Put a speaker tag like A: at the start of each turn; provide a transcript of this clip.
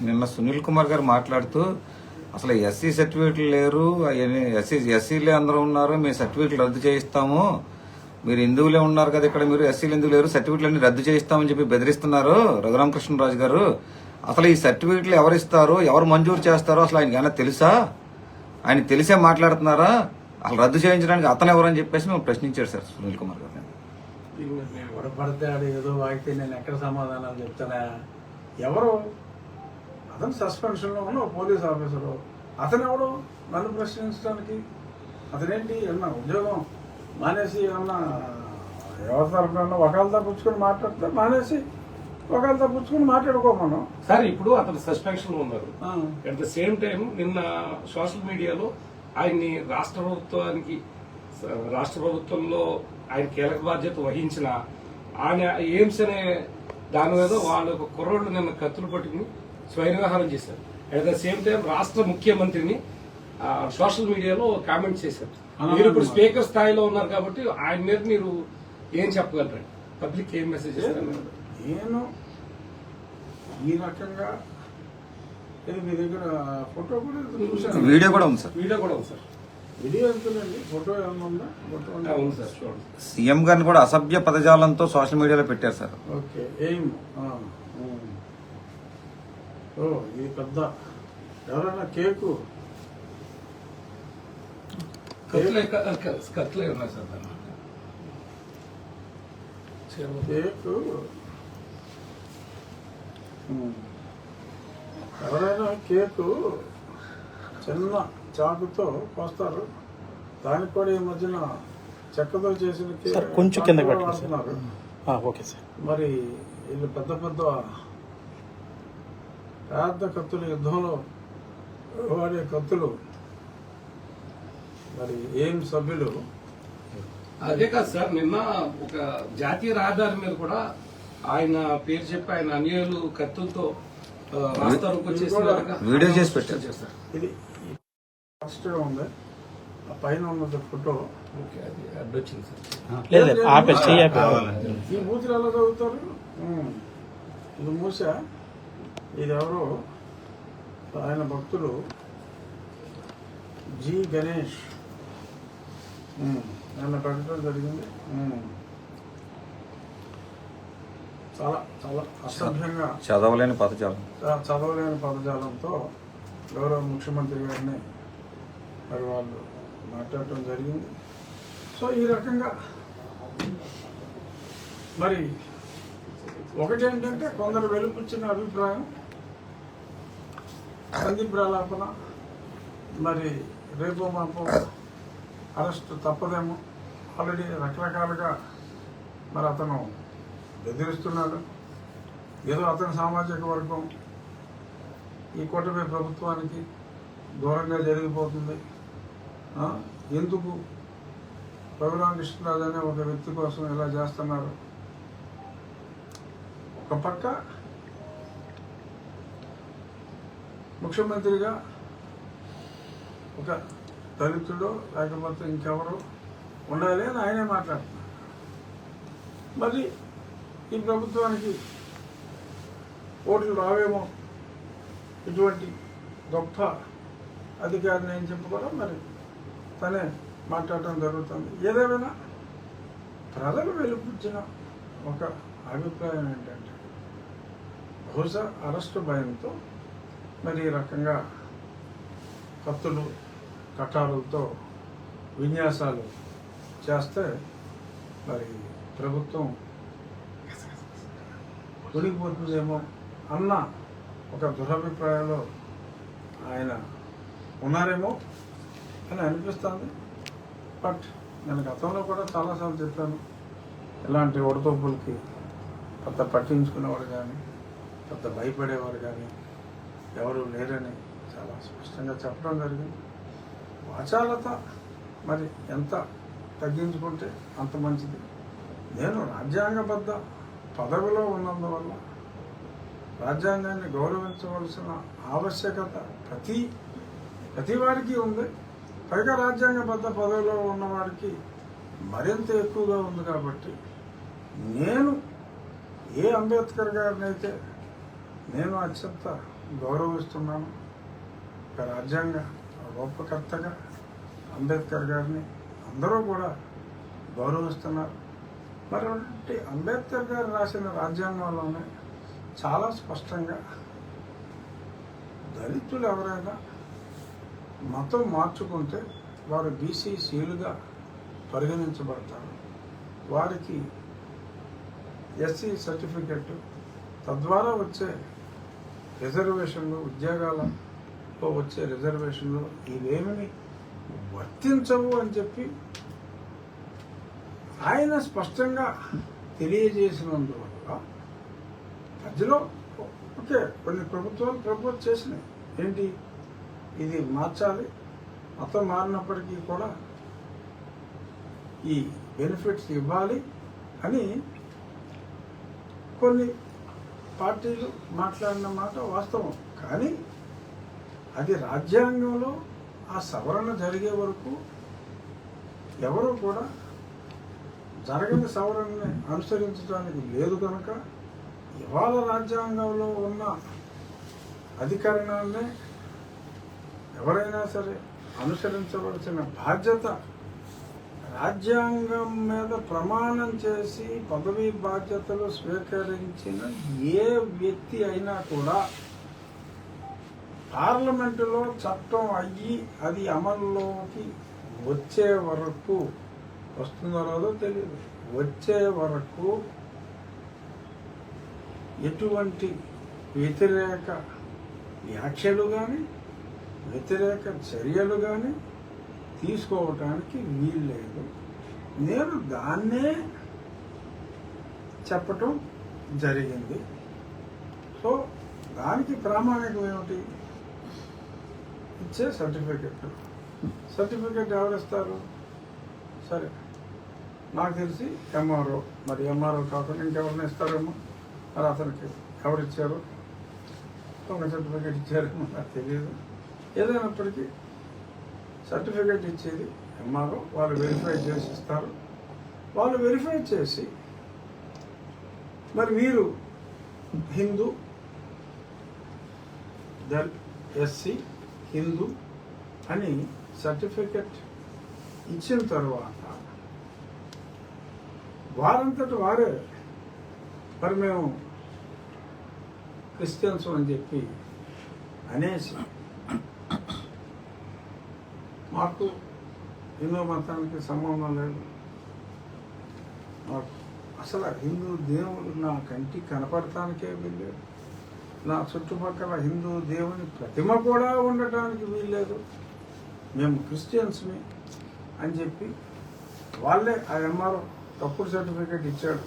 A: నిన్న సునీల్ కుమార్ గారు మాట్లాడుతూ అసలు ఎస్సీ సర్టిఫికేట్లు లేరు, ఎస్సీలే అందరూ ఉన్నారు, మేము సర్టిఫికేట్లు రద్దు చేయిస్తాము, మీరు హిందువులే ఉన్నారు కదా ఇక్కడ, మీరు ఎస్సీలు ఎందుకు లేరు, సర్టిఫికేట్లు అన్ని రద్దు చేయిస్తామని చెప్పి బెదిరిస్తున్నారు రఘురామకృష్ణరాజు గారు. అసలు ఈ సర్టిఫికేట్లు ఎవరు ఇస్తారు, ఎవరు మంజూరు చేస్తారో అసలు ఆయనకి ఏమైనా తెలుసా, ఆయన తెలిసే మాట్లాడుతున్నారా, అసలు రద్దు చేయించడానికి అతను ఎవరని చెప్పేసి మేము ప్రశ్నించారు సార్ సునీల్ కుమార్ గారు.
B: ఎవరు పడితే ఆడు ఏదో వాగితే నేను ఎక్కడ సమాధానాలు చెప్తానా? ఎవరు అతను సస్పెన్షన్లో ఉన్న పోలీస్ ఆఫీసరు, అతను ఎవడు నన్ను ప్రశ్నించడానికి? అతనేంటి ఏమన్నా ఉద్యోగం మానేసి ఏమన్నా ఎవరి తరఫున ఒకళ్ళ తప్పించుకొని మాట్లాడితే మానేసి ఒకళ్ళ తప్పించుకొని మాట్లాడుకోమను
C: సార్. ఇప్పుడు అతను సస్పెన్షన్ లో ఉన్నారు. అట్ ద సేమ్ టైం నిన్న సోషల్ మీడియాలో ఆయన్ని రాష్ట్ర ప్రభుత్వంలో ఆయన కీలక బాధ్యత వహించిన ఆయన ఎయిమ్స్ అనే దాని మీద వాళ్ళ కుర్రోళ్ళు నిన్న కత్తులు పట్టుకుని స్వయంవ్యవహారం చేశారు. అట్ ద సేమ్ టైం రాష్ట్ర ముఖ్యమంత్రిని సోషల్ మీడియాలో కామెంట్ చేశారు. మీరు ఇప్పుడు స్పీకర్ స్థాయిలో ఉన్నారు కాబట్టి ఆయన మీద మీరు ఏం చెప్పగలరు? పబ్లిక్ ఏం మెసేజ్ చేస్తారు?
B: నేను ఈ రకంగా మీ దగ్గర ఫోటో కూడా చూసాను,
A: వీడియో కూడా ఉంది సార్.
B: వీడియో ఎంతుందండి? ఫోటో ఏమన్నా ఉందా? ఫోటో
C: ఉంది సార్, చూడండి.
A: సీఎం గారిని కూడా అసభ్య పదజాలంతో సోషల్ మీడియాలో పెట్టారు సార్.
B: ఓకే, ఏం ఓ ఇది పెద్ద ఎవరైనా కేకు
C: కత్తులే ఉన్నాయి సార్.
B: కేకు ఎవరైనా కేకు చిన్న చాకుతో కోస్తారు, దానికి కూడా ఈ మధ్యన చెక్కతో చేసిన కేక్
D: కొంచెం కింద
B: వాడుతున్నారు.
D: Okay sir.
B: మరి వీళ్ళు పెద్ద పెద్ద కత్తులు, యుద్ధంలో వాడే కత్తులు, మరి ఏం సభ్యులు
C: అదే కాదు సార్, నిన్న ఒక జాతీయ రహదారి మీద కూడా ఆయన పేరు చెప్పి ఆయన అన్యాయులు కత్తులతో రాస్తారోకి వచ్చేసి
A: వీడియో చేసి పెట్టారు
C: సార్.
B: ఇది ఫస్ట్ ఉంది, ఆ పైన ఉన్నది ఫోటో.
C: ఓకే, అది అడ్డొచ్చింది సార్.
B: ఈ బూతులు ఎలా చదువుతారు? ఇది మూసా, ఇది ఎవరో ఆయన భక్తులు జి గణేష్ నన్ను పెట్టడం జరిగింది. చాలా చాలా అసభ్యంగా
A: చదవలేని పదజాలంతో గౌరవ ముఖ్యమంత్రి గారిని మరి వాళ్ళు మాట్లాడటం జరిగింది. సో ఈ రకంగా మరి ఒకటేంటంటే కొందరు వెలుపుచ్చిన అభిప్రాయం, సంధిప్రాలాపన, మరి రేపు మాపు అరెస్ట్ తప్పదేమో, ఆల్రెడీ రకరకాలుగా మరి అతను బెదిరిస్తున్నాడు. ఏదో అతని సామాజిక వర్గం ఈ కూటమి ప్రభుత్వానికి దూరంగా జరిగిపోతుంది, ఎందుకు రఘురామకృష్ణరాజు అనే ఒక వ్యక్తి కోసం ఇలా చేస్తున్నారు. ఒక పక్క ముఖ్యమంత్రిగా ఒక దళితుడు లేకపోతే ఇంకెవరు ఉండాలి అని ఆయనే మాట్లాడుతున్నారు. మరి ఈ ప్రభుత్వానికి ఓట్లు రావేమో, ఇటువంటి గొప్ప అధికారిని ఏం చెప్పుకోవడం, మరి తనే మాట్లాడటం జరుగుతుంది. ఏదేమైనా ప్రజలు వెలుపుచ్చిన ఒక అభిప్రాయం ఏంటంటే బహుశా అరెస్టు భయంతో మరి ఈ రకంగా కత్తులు కటారులతో విన్యాసాలు చేస్తే మరి ప్రభుత్వం ఉడికిపోతుందేమో అన్న ఒక దురభిప్రాయంలో ఆయన ఉన్నారేమో అని అనిపిస్తుంది. బట్ నేను గతంలో కూడా చాలాసార్లు చెప్పాను, ఇలాంటి ఒడతొప్పులకి పెద్ద పట్టించుకునేవాడు కానీ పెద్ద భయపడేవారు కానీ ఎవరు లేరని చాలా స్పష్టంగా చెప్పడం జరిగింది. వాచాలత మరి ఎంత తగ్గించుకుంటే అంత మంచిది. నేను రాజ్యాంగబద్ధ పదవిలో ఉన్నందువల్ల రాజ్యాంగాన్ని గౌరవించవలసిన ఆవశ్యకత ప్రతి వారికి ఉంది. పైగా రాజ్యాంగబద్ధ పదవిలో ఉన్నవాడికి మరింత ఎక్కువగా ఉంది. కాబట్టి నేను ఏ అంబేద్కర్ గారిని అయితే నేను అత్యంత
B: గౌరవిస్తున్నాను. ఒక రాజ్యాంగ రూపకర్తగా అంబేద్కర్ గారిని అందరూ కూడా గౌరవిస్తున్నారు. మరి అంబేద్కర్ గారు రాసిన రాజ్యాంగంలోనే చాలా స్పష్టంగా దళితులు ఎవరైనా మతం మార్చుకుంటే వారు బీసీసీలుగా పరిగణించబడతారు. వారికి ఎస్సీ సర్టిఫికెట్, తద్వారా వచ్చే రిజర్వేషన్లు, ఉద్యోగాలలో వచ్చే రిజర్వేషన్లు ఇవేమీ వర్తించవు అని చెప్పి ఆయన స్పష్టంగా తెలియజేసినందువల్ల మధ్యలో ఓకే కొన్ని ప్రభుత్వాలు ప్రపోజ్ చేసినాయి, ఏంటి ఇది మార్చాలి, మతం మారినప్పటికీ కూడా ఈ బెనిఫిట్స్ ఇవ్వాలి అని కొన్ని పార్టీలు మాట్లాడిన మాట వాస్తవం. కానీ అది రాజ్యాంగంలో ఆ సవరణ జరిగే వరకు ఎవరు కూడా జరగని సవరణని అనుసరించడానికి లేదు కనుక ఇవాళ రాజ్యాంగంలో ఉన్న అధికరణాన్నే ఎవరైనా సరే అనుసరించవలసిన బాధ్యత, రాజ్యాంగం మీద ప్రమాణం చేసి పదవీ బాధ్యతలు స్వీకరించిన ఏ వ్యక్తి అయినా కూడా పార్లమెంటులో చట్టం అయ్యి అది అమల్లోకి వచ్చే వరకు, వస్తుందో రాదో తెలియదు, వచ్చే వరకు ఎటువంటి వ్యతిరేక వ్యాఖ్యలు కానీ వ్యతిరేక చర్యలు కానీ తీసుకోవటానికి వీల్లేదు. నేను దాన్నే చెప్పటం జరిగింది. సో దానికి ప్రామాణికం ఏమిటి? ఇచ్చే సర్టిఫికెట్. సర్టిఫికెట్ ఎవరిస్తారు? సరే, నాకు తెలిసి ఎంఆర్ఓ. మరి ఎంఆర్ఓ కాకుండా ఇంకెవరిని ఇస్తారేమో, మరి అతనికి ఎవరిచ్చారు, ఒక సర్టిఫికెట్ ఇచ్చారేమో నాకు తెలియదు. ఏదైనప్పటికీ సర్టిఫికెట్ ఇచ్చేది ఎంఆర్ఓ. వాళ్ళు వెరిఫై చేసి ఇస్తారు. వాళ్ళు వెరిఫై చేసి మరి మీరు హిందూ, ఎస్సీ, హిందూ అని సర్టిఫికెట్ ఇచ్చిన తర్వాత వారంతటి వారే మరి మేము క్రిస్టియన్స్ అని చెప్పి అనేసి మాకు హిందూ మతానికి సంబంధం లేదు, మాకు అసలు హిందూ దేవుడు నా కంటికి కనపడటానికే వీల్లేదు, నా చుట్టుపక్కల హిందూ దేవుని ప్రతిమ కూడా ఉండటానికి వీల్లేదు, మేము క్రిస్టియన్స్ని అని చెప్పి వాళ్ళే ఆ ఎంఆర్ఓ తప్పుడు సర్టిఫికేట్ ఇచ్చాడు.